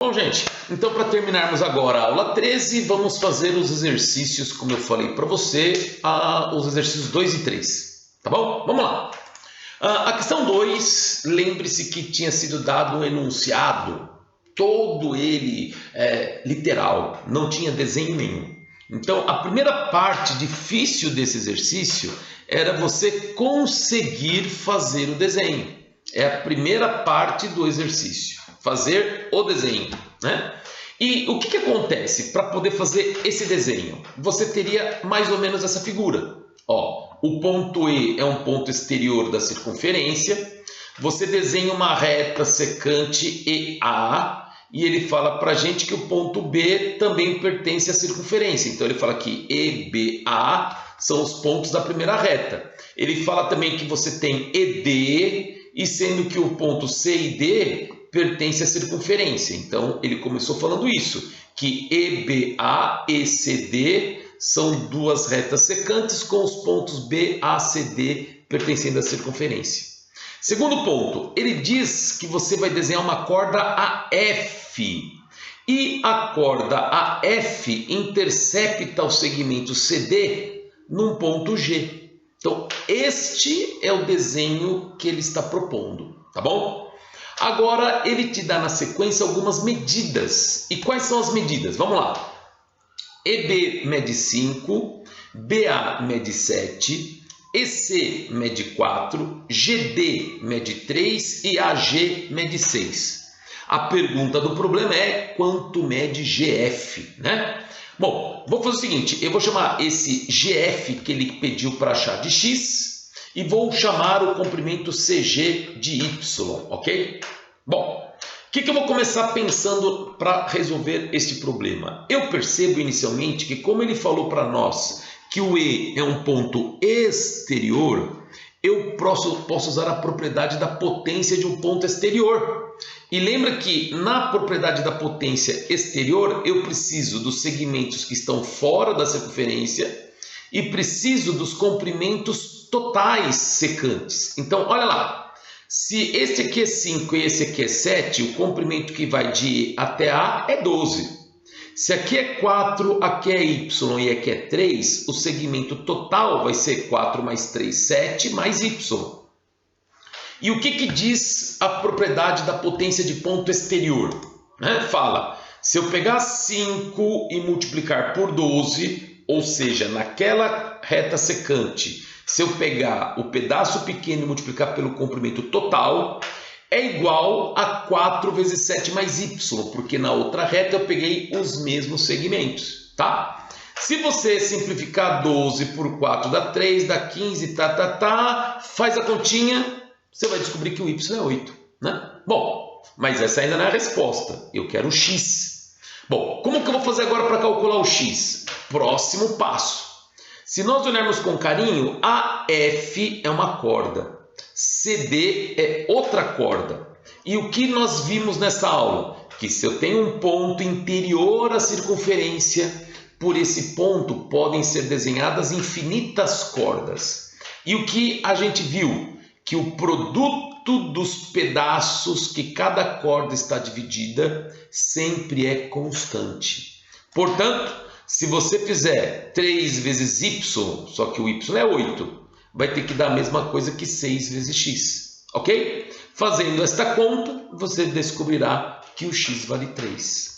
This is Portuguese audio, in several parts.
Bom, gente, então para terminarmos agora a aula 13, vamos fazer os exercícios, como eu falei para você, os exercícios 2 e 3, tá bom? Vamos lá. A questão 2, lembre-se que tinha sido dado um enunciado, todo ele literal, não tinha desenho nenhum. Então, a primeira parte difícil desse exercício era você conseguir fazer o desenho. É a primeira parte do exercício. Fazer o desenho, né? E o que acontece para poder fazer esse desenho? Você teria mais ou menos essa figura. Ó, o ponto E é um ponto exterior da circunferência. Você desenha uma reta secante EA e ele fala para a gente que o ponto B também pertence à circunferência. Então ele fala que EBA são os pontos da primeira reta. Ele fala também que você tem ED, e sendo que o ponto C e D pertence à circunferência. Então, ele começou falando isso, que EBA e CD são duas retas secantes com os pontos B, A, C, D pertencendo à circunferência. Segundo ponto, ele diz que você vai desenhar uma corda AF. E a corda AF intercepta o segmento CD num ponto G. Então, este é o desenho que ele está propondo, tá bom? Agora, ele te dá na sequência algumas medidas. E quais são as medidas? Vamos lá. EB mede 5, BA mede 7, EC mede 4, GD mede 3 e AG mede 6. A pergunta do problema é quanto mede GF, né? Bom, vou fazer o seguinte, eu vou chamar esse GF que ele pediu para achar de X e vou chamar o comprimento CG de Y, ok? Bom, o que eu vou começar pensando para resolver este problema? Eu percebo inicialmente que como ele falou para nós que o E é um ponto exterior, eu posso usar a propriedade da potência de um ponto exterior. E lembra que na propriedade da potência exterior eu preciso dos segmentos que estão fora da circunferência e preciso dos comprimentos totais secantes. Então, olha lá, se este aqui é 5 e esse aqui é 7, o comprimento que vai de E até A é 12. Se aqui é 4, aqui é Y e aqui é 3, o segmento total vai ser 4 mais 3, 7 mais Y. E o que diz a propriedade da potência de ponto exterior? Fala, se eu pegar 5 e multiplicar por 12, ou seja, naquela reta secante, se eu pegar o pedaço pequeno e multiplicar pelo comprimento total, é igual a 4 vezes 7 mais Y, porque na outra reta eu peguei os mesmos segmentos, tá? Se você simplificar 12 por 4 dá 3, dá 15, faz a continha, você vai descobrir que o Y é 8, né? Bom, mas essa ainda não é a resposta. Eu quero o X. Bom, como que eu vou fazer agora para calcular o X? Próximo passo. Se nós olharmos com carinho, AF é uma corda. CD é outra corda. E o que nós vimos nessa aula? Que se eu tenho um ponto interior à circunferência, por esse ponto podem ser desenhadas infinitas cordas. E o que a gente viu? Que o produto dos pedaços que cada corda está dividida sempre é constante. Portanto, se você fizer 3 vezes y, só que o y é 8, vai ter que dar a mesma coisa que 6 vezes x, ok? Fazendo esta conta, você descobrirá que o x vale 3.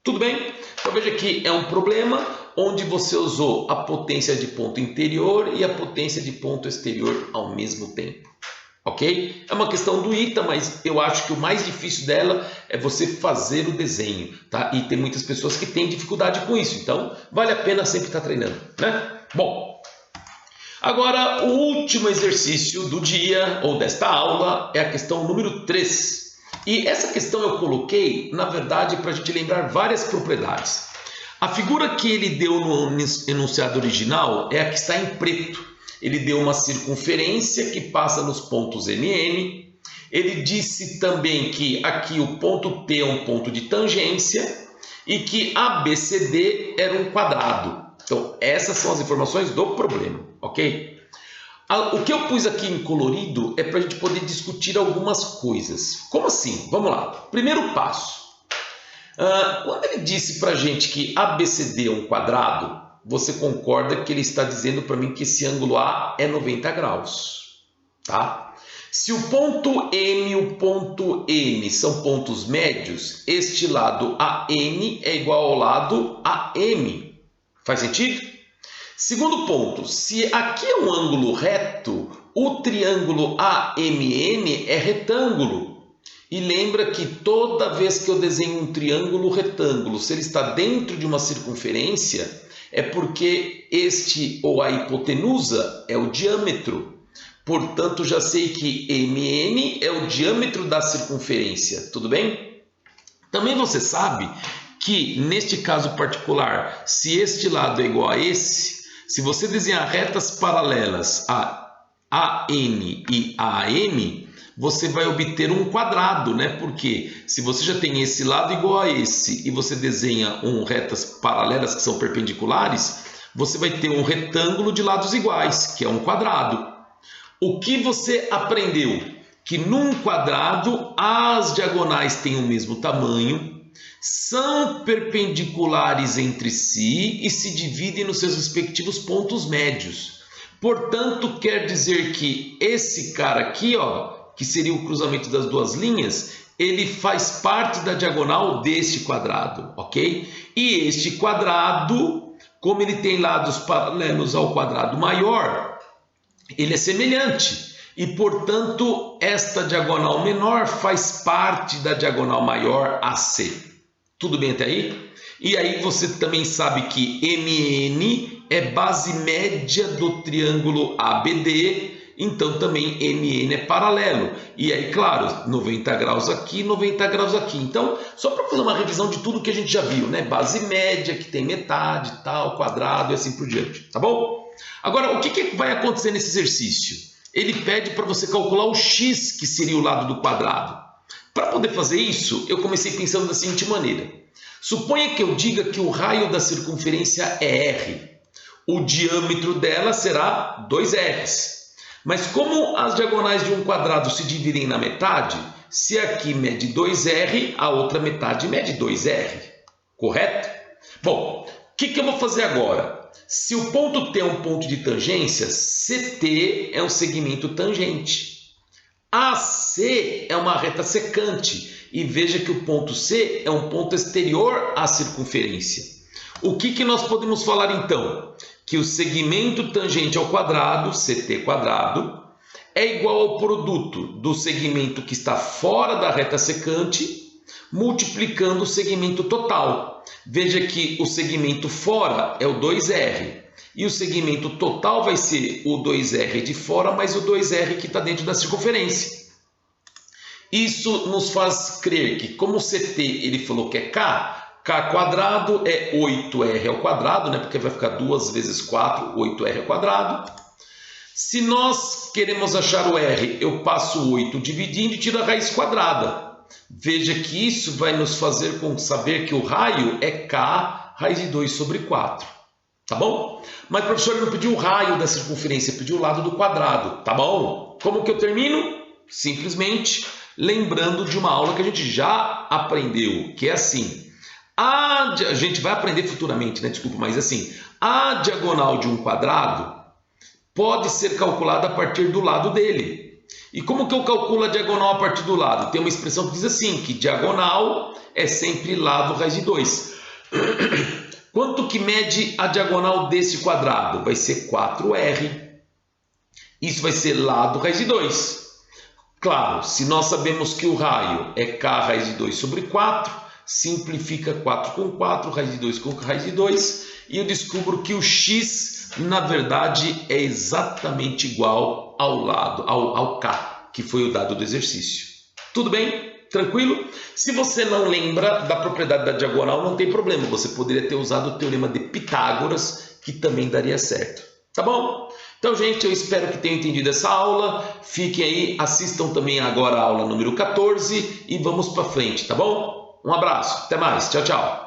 Tudo bem? Então veja que é um problema onde você usou a potência de ponto interior e a potência de ponto exterior ao mesmo tempo. Ok? É uma questão do ITA, mas eu acho que o mais difícil dela é você fazer o desenho, tá? E tem muitas pessoas que têm dificuldade com isso, então vale a pena sempre estar treinando, né? Bom, agora o último exercício do dia ou desta aula é a questão número 3. E essa questão eu coloquei, na verdade, para a gente lembrar várias propriedades. A figura que ele deu no enunciado original é a que está em preto. Ele deu uma circunferência que passa nos pontos MN. Ele disse também que aqui o ponto P é um ponto de tangência e que ABCD era um quadrado. Então, essas são as informações do problema, ok? O que eu pus aqui em colorido é para a gente poder discutir algumas coisas. Como assim? Vamos lá. Primeiro passo. Quando ele disse para a gente que ABCD é um quadrado, você concorda que ele está dizendo para mim que esse ângulo A é 90 graus, tá? Se o ponto M e o ponto N são pontos médios, este lado AN é igual ao lado AM. Faz sentido? Segundo ponto, se aqui é um ângulo reto, o triângulo AMN é retângulo. E lembra que toda vez que eu desenho um triângulo retângulo, se ele está dentro de uma circunferência, é porque este ou a hipotenusa é o diâmetro. Portanto, já sei que MN é o diâmetro da circunferência. Tudo bem? Também você sabe que, neste caso particular, se este lado é igual a esse, se você desenhar retas paralelas a AN e AM, você vai obter um quadrado, né? Porque se você já tem esse lado igual a esse e você desenha retas paralelas que são perpendiculares, você vai ter um retângulo de lados iguais, que é um quadrado. O que você aprendeu? Que num quadrado as diagonais têm o mesmo tamanho, são perpendiculares entre si e se dividem nos seus respectivos pontos médios. Portanto, quer dizer que esse cara aqui, ó, que seria o cruzamento das duas linhas, ele faz parte da diagonal deste quadrado, ok? E este quadrado, como ele tem lados paralelos ao quadrado maior, ele é semelhante. E, portanto, esta diagonal menor faz parte da diagonal maior AC. Tudo bem até aí? E aí você também sabe que MN é base média do triângulo ABD, então também MN é paralelo. E aí, claro, 90 graus aqui, 90 graus aqui. Então, só para fazer uma revisão de tudo que a gente já viu, né? Base média, que tem metade, tal, quadrado e assim por diante, tá bom? Agora, o que vai acontecer nesse exercício? Ele pede para você calcular o x, que seria o lado do quadrado. Para poder fazer isso, eu comecei pensando da seguinte maneira. Suponha que eu diga que o raio da circunferência é R. O diâmetro dela será 2Rs. Mas como as diagonais de um quadrado se dividem na metade, se aqui mede 2R, a outra metade mede 2R. Correto? Bom, o que eu vou fazer agora? Se o ponto T é um ponto de tangência, CT é um segmento tangente. AC é uma reta secante. E veja que o ponto C é um ponto exterior à circunferência. O que nós podemos falar então? Que o segmento tangente ao quadrado, CT quadrado, é igual ao produto do segmento que está fora da reta secante, multiplicando o segmento total. Veja que o segmento fora é o 2R. E o segmento total vai ser o 2R de fora mais o 2R que está dentro da circunferência. Isso nos faz crer que, como o CT ele falou que é K quadrado é 8R ao quadrado, né? Porque vai ficar 2 vezes 4, 8R ao quadrado. Se nós queremos achar o R, eu passo 8 dividindo e tiro a raiz quadrada. Veja que isso vai nos fazer saber que o raio é K raiz de 2 sobre 4. Tá bom? Mas o professor não pediu o raio da circunferência, pediu o lado do quadrado. Tá bom? Como que eu termino? Simplesmente lembrando de uma aula que a gente já aprendeu, que é assim. A gente vai aprender futuramente, né? Desculpa, mas assim, a diagonal de um quadrado pode ser calculada a partir do lado dele. E como que eu calculo a diagonal a partir do lado? Tem uma expressão que diz assim, que diagonal é sempre lado raiz de 2. Quanto que mede a diagonal desse quadrado? Vai ser 4R. Isso vai ser lado raiz de 2. Claro, se nós sabemos que o raio é K raiz de 2 sobre 4, simplifica 4 com 4, raiz de 2 com raiz de 2, e eu descubro que o x, na verdade, é exatamente igual ao K, que foi o dado do exercício. Tudo bem? Tranquilo? Se você não lembra da propriedade da diagonal, não tem problema. Você poderia ter usado o teorema de Pitágoras, que também daria certo. Tá bom? Então, gente, eu espero que tenham entendido essa aula. Fiquem aí, assistam também agora a aula número 14 e vamos para frente, tá bom? Um abraço, até mais, tchau, tchau.